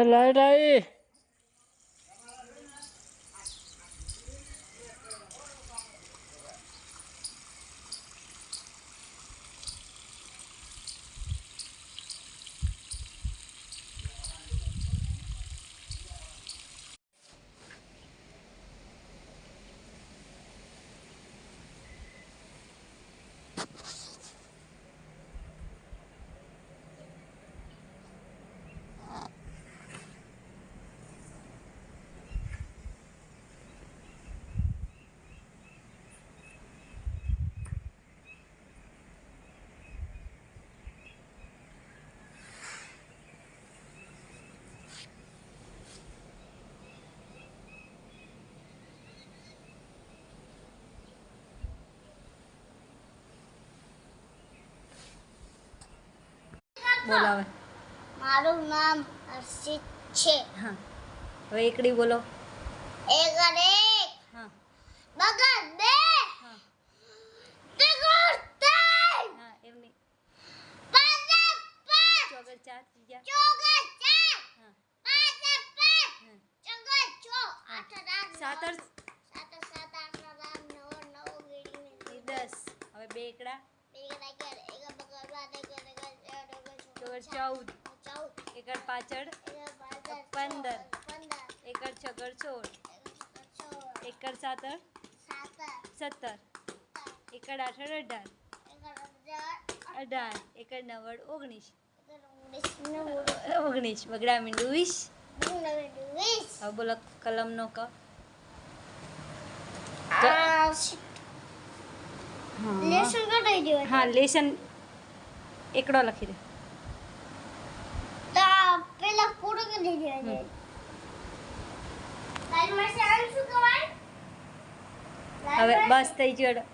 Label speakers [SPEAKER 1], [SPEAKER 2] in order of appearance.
[SPEAKER 1] Light આવી. બોલાવે.
[SPEAKER 2] મારું નામ હર્ષિત છે.
[SPEAKER 1] હા, હવે એકડી બોલો.
[SPEAKER 2] એક અને એક.
[SPEAKER 1] હા.
[SPEAKER 2] બગડ બે.
[SPEAKER 1] હા.
[SPEAKER 2] ત્રિકોણ ત્રણ.
[SPEAKER 1] હા, એમની.
[SPEAKER 2] પાંચ પાંચ.
[SPEAKER 1] ચોગર ચાર ત્રીજા.
[SPEAKER 2] ચોગર ચાર.
[SPEAKER 1] હા.
[SPEAKER 2] પાંચ પાંચ.
[SPEAKER 1] હા.
[SPEAKER 2] ચોગર છ. આઠ આઠ.
[SPEAKER 1] સાતર.
[SPEAKER 2] સાત સાત આઠ આઠ નવ નવ ગીડી
[SPEAKER 1] 10. હવે બે એકડા.
[SPEAKER 2] બે એક બગડ બાદ એક
[SPEAKER 1] ચોગર 14.
[SPEAKER 2] 14.
[SPEAKER 1] એકડ પાછળ 15. એકડ છગર 16. એકડ સાતર 17. એકડ આઠડ 18. 18. એકડ નવડ 19. 19. બગડા મીંડું 20. હવે બોલો કલમનો ક.
[SPEAKER 2] લેસન કટાઈ દેવાય.
[SPEAKER 1] હા, લેશન એકડો લખી દે.
[SPEAKER 2] તો પેલા પૂરો કરી દેવાય. કાલ માસે આમ શું કવાય?
[SPEAKER 1] હવે બસ થઈ ગયો.